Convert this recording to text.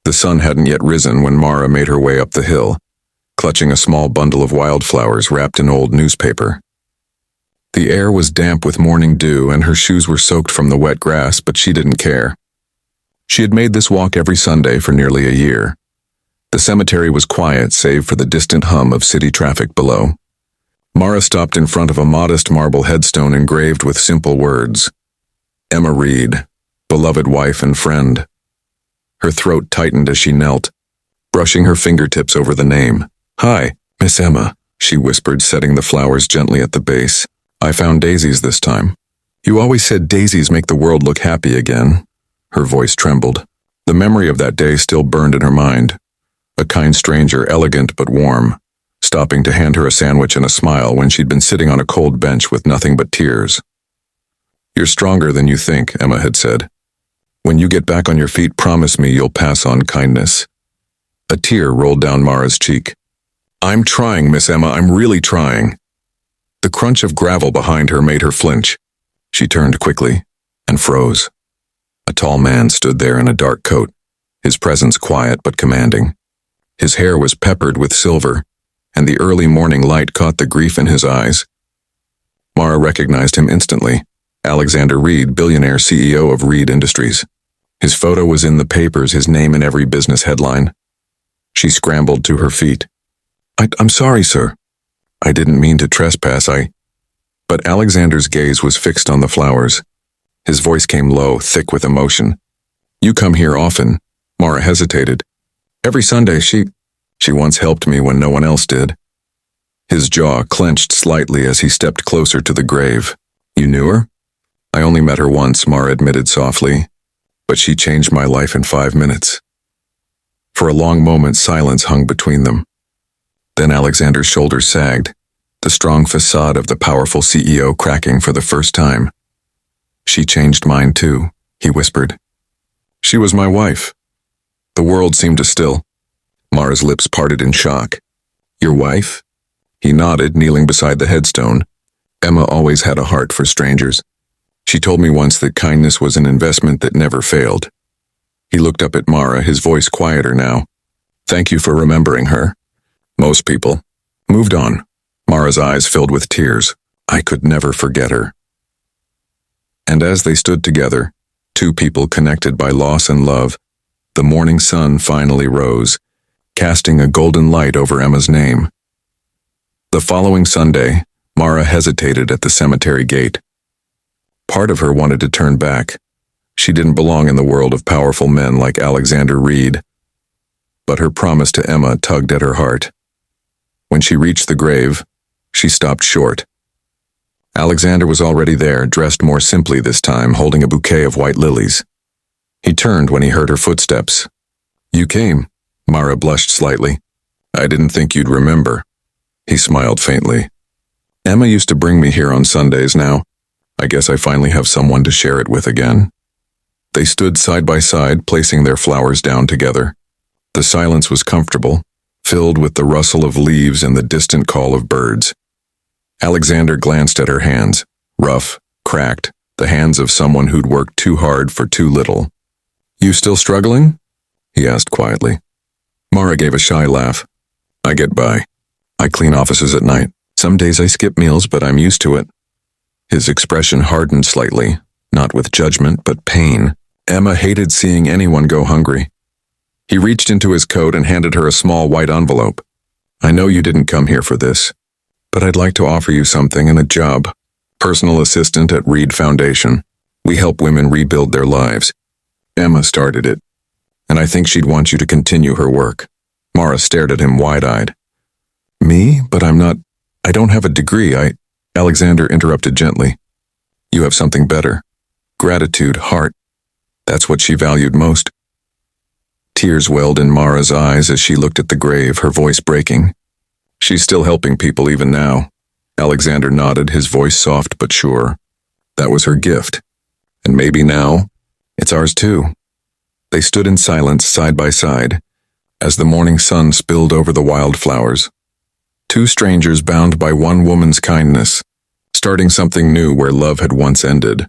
The sun hadn't yet risen when Mara made her way up the hill, clutching a small bundle of wildflowers wrapped in old newspaper. The air was damp with morning dew and her shoes were soaked from the wet grass, but she didn't care. She had made this walk every Sunday for nearly a year. The cemetery was quiet save for the distant hum of city traffic below. Mara stopped in front of a modest marble headstone engraved with simple words. Emma Reed, beloved wife and friend. Her throat tightened as she knelt, brushing her fingertips over the name. "Hi, Miss Emma," she whispered, setting the flowers gently at the base. "I found daisies this time." "You always said daisies make the world look happy again." Her voice trembled. The memory of that day still burned in her mind. A kind stranger, elegant but warm, stopping to hand her a sandwich and a smile when she'd been sitting on a cold bench with nothing but tears. "You're stronger than you think," Emma had said. "When you get back on your feet, promise me you'll pass on kindness." A tear rolled down Mara's cheek. "I'm trying, Miss Emma, I'm really trying." The crunch of gravel behind her made her flinch. She turned quickly and froze. A tall man stood there in a dark coat, his presence quiet but commanding. His hair was peppered with silver, and the early morning light caught the grief in his eyes. Mara recognized him instantly. Alexander Reed, billionaire CEO of Reed Industries. His photo was in the papers, his name in every business headline. She scrambled to her feet. I'm sorry, sir. I didn't mean to trespass, But Alexander's gaze was fixed on the flowers. His voice came low, thick with emotion. "You come here often." Mara hesitated. "Every Sunday, she once helped me when no one else did." His jaw clenched slightly as he stepped closer to the grave. "You knew her?" "I only met her once," Mara admitted softly, "but she changed my life in 5 minutes." For a long moment, silence hung between them. Then Alexander's shoulders sagged, the strong facade of the powerful CEO cracking for the first time. "She changed mine too," he whispered. "She was my wife." The world seemed to still. Mara's lips parted in shock. "Your wife?" He nodded, kneeling beside the headstone. "Emma always had a heart for strangers. She told me once that kindness was an investment that never failed." He looked up at Mara, his voice quieter now. "Thank you for remembering her. Most people moved on." Mara's eyes filled with tears. "I could never forget her." And as they stood together, two people connected by loss and love, the morning sun finally rose, casting a golden light over Emma's name. The following Sunday, Mara hesitated at the cemetery gate. Part of her wanted to turn back. She didn't belong in the world of powerful men like Alexander Reed. But her promise to Emma tugged at her heart. When she reached the grave, she stopped short. Alexander was already there, dressed more simply this time, holding a bouquet of white lilies. He turned when he heard her footsteps. "You came." Mara blushed slightly. "I didn't think you'd remember." He smiled faintly. "Emma used to bring me here on Sundays now. I guess I finally have someone to share it with again." They stood side by side, placing their flowers down together. The silence was comfortable, filled with the rustle of leaves and the distant call of birds. Alexander glanced at her hands, rough, cracked, the hands of someone who'd worked too hard for too little. "You still struggling?" he asked quietly. Mara gave a shy laugh. "I get by. I clean offices at night. Some days I skip meals, but I'm used to it." His expression hardened slightly, not with judgment, but pain. Emma hated seeing anyone go hungry. He reached into his coat and handed her a small white envelope. "I know you didn't come here for this, but I'd like to offer you something and a job. Personal assistant at Reed Foundation. We help women rebuild their lives." Emma started it, and I think she'd want you to continue her work. Mara stared at him wide-eyed. "Me? But I don't have a degree. Alexander interrupted gently. "You have something better. Gratitude, heart. That's what she valued most." Tears welled in Mara's eyes as she looked at the grave, her voice breaking. "She's still helping people even now." Alexander nodded, his voice soft but sure. "That was her gift. And maybe now, it's ours too." They stood in silence, side by side, as the morning sun spilled over the wildflowers. Two strangers bound by one woman's kindness, starting something new where love had once ended.